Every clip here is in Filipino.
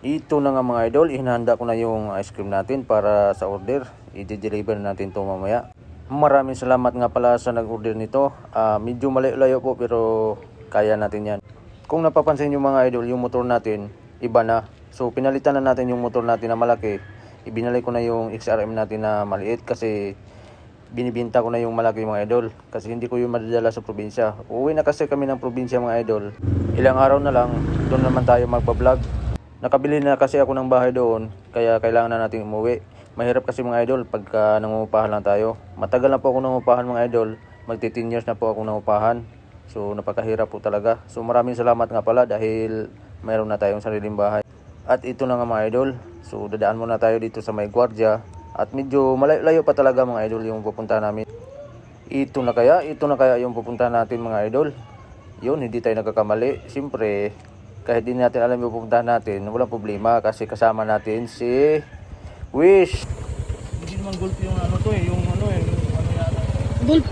Ito na nga mga idol, hinahanda ko na yung ice cream natin para sa order. I-deliver natin to mamaya. Maraming salamat nga pala sa nag-order nito. Medyo malayo po pero kaya natin yan. Kung napapansin nyo mga idol, yung motor natin iba na. So pinalitan na natin yung motor natin na malaki. Ibinalik ko na yung XRM natin na maliit kasi binibinta ko na yung malaki mga idol. Kasi hindi ko yung madadala sa probinsya. Uuwi na kasi kami ng probinsya mga idol. Ilang araw na lang, doon naman tayo magpa-vlog. Nakabili na kasi ako ng bahay doon, kaya kailangan na natin umuwi. Mahirap kasi mga idol pagka nangungupahan lang tayo. Matagal na po ako nangungupahan mga idol. Magti 10 years na po ako nangungupahan. So napakahirap po talaga. So maraming salamat nga pala dahil mayroon na tayong sariling bahay. At ito na nga mga idol. So dadaan muna tayo dito sa May Guardia. At medyo malayo pa talaga mga idol yung pupuntahan namin. Ito na kaya yung pupuntahan natin mga idol. Yun, hindi tayo nagkakamali. Siyempre, kahit di natin alam yung pupuntahan natin, walang problema kasi kasama natin si Wish. Hindi naman golf yung ano to eh, yung ano yata. Golf.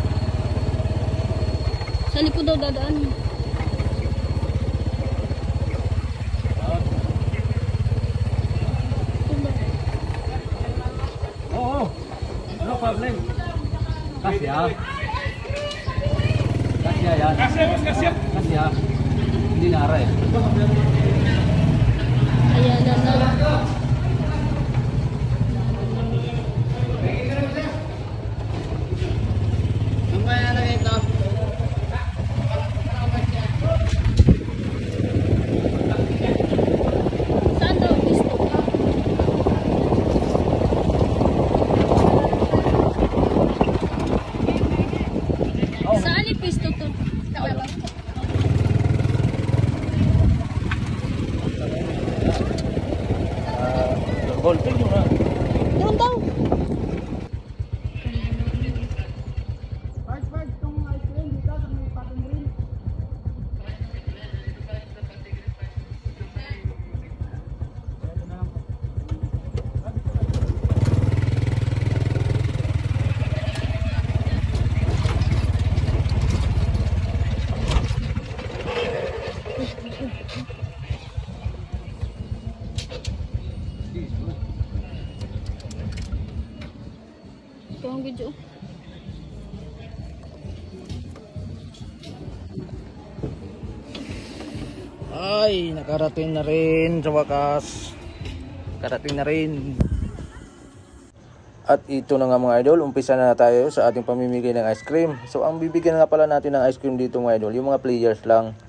Saan po daw dadaan? Oo, no problem. Kasya yan. Kasya. Hindi nara eh. Ayan na. Golfing yun na. Doon daw. Ito ang video. Ay, nakarating na rin sa wakas. Nakarating na rin. At ito na nga mga idol, umpisa na tayo sa ating pamimigay ng ice cream. So ang bibigyan nga pala natin ng ice cream dito mga idol, yung mga players lang.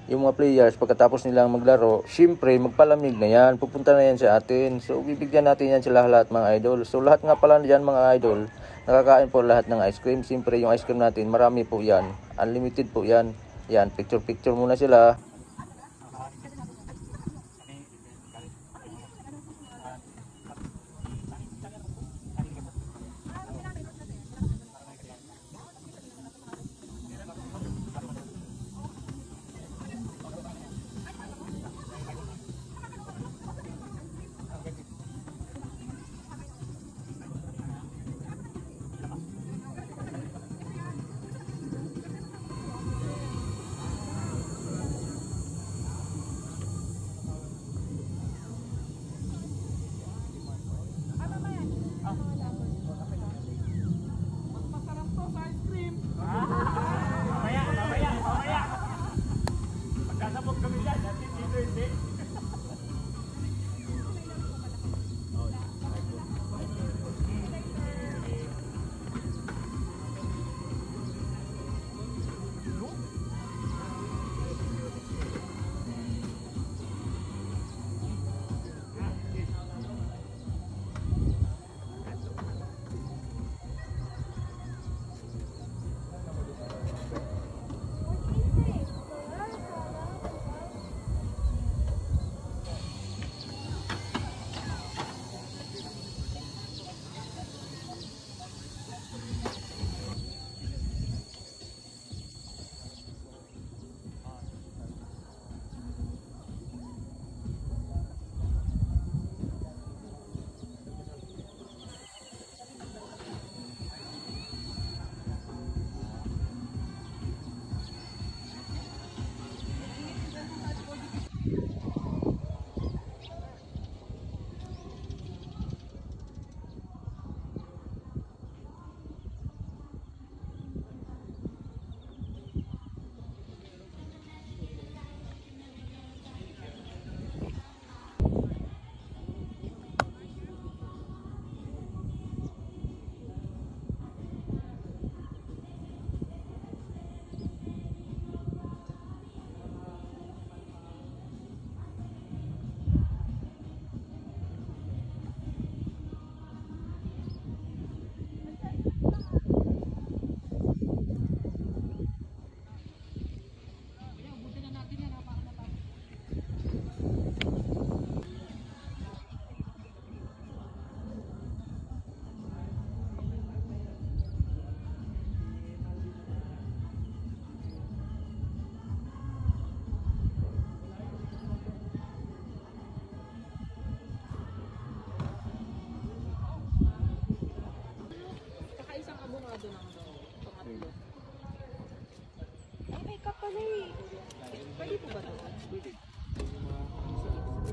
Yung mga players pagkatapos nilang maglaro, syempre magpalamig na yan, pupunta na yan sa atin. So bibigyan natin yan sila lahat mga idol. So lahat nga pala dyan mga idol, nakakain po lahat ng ice cream. Syempre yung ice cream natin, marami po yan, unlimited po yan. Yan, picture muna sila.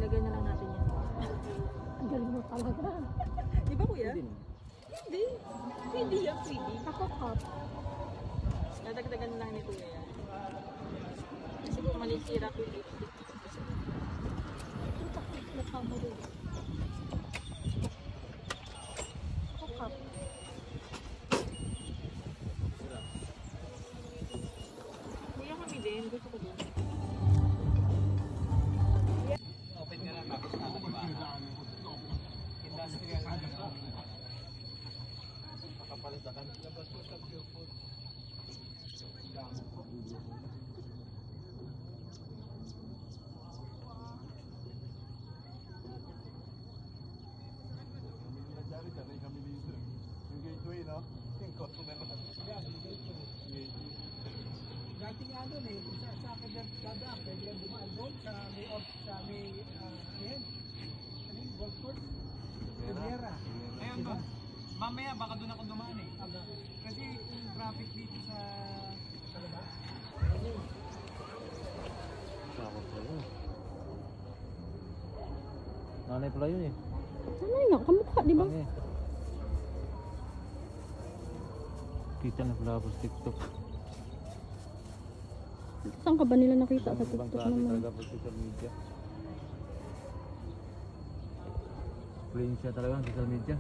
Ilagay na lang natin yan. Ang galing mo talaga. Di ba kuya? Din. Hindi. Pwede yan, pwede. Ako cup. Dadagdagan na lang ni kuya yan. Kasi kung malisira ko yung lipstick. Mukha mo rin. Ako cup. Kuya kami din. Gusto ko din. Open ka lang tapos nakakaliba. Industrial. Makapalitan. Labas mo sa pure food. Dari kami dito. Yung gateway, no? Yung customer natin. Yeah, yung gateway. Dati nga doon eh, sa akin dada, pwede lang dumaan doon sa may, ayan, ano yung golf course? Riviera. Ayun ba? Mamaya baka doon ako dumaan eh. Kasi yung traffic dito sa labas. Sakot pa yun. Nanay pala yun eh. Ano yun? Kamukha, di ba? Pang eh. Kita na pala ako sa TikTok. Saan ka ba nila nakita? Sa Ibang TikTok klase naman. talaga po social media. Plain siya talaga ang social media.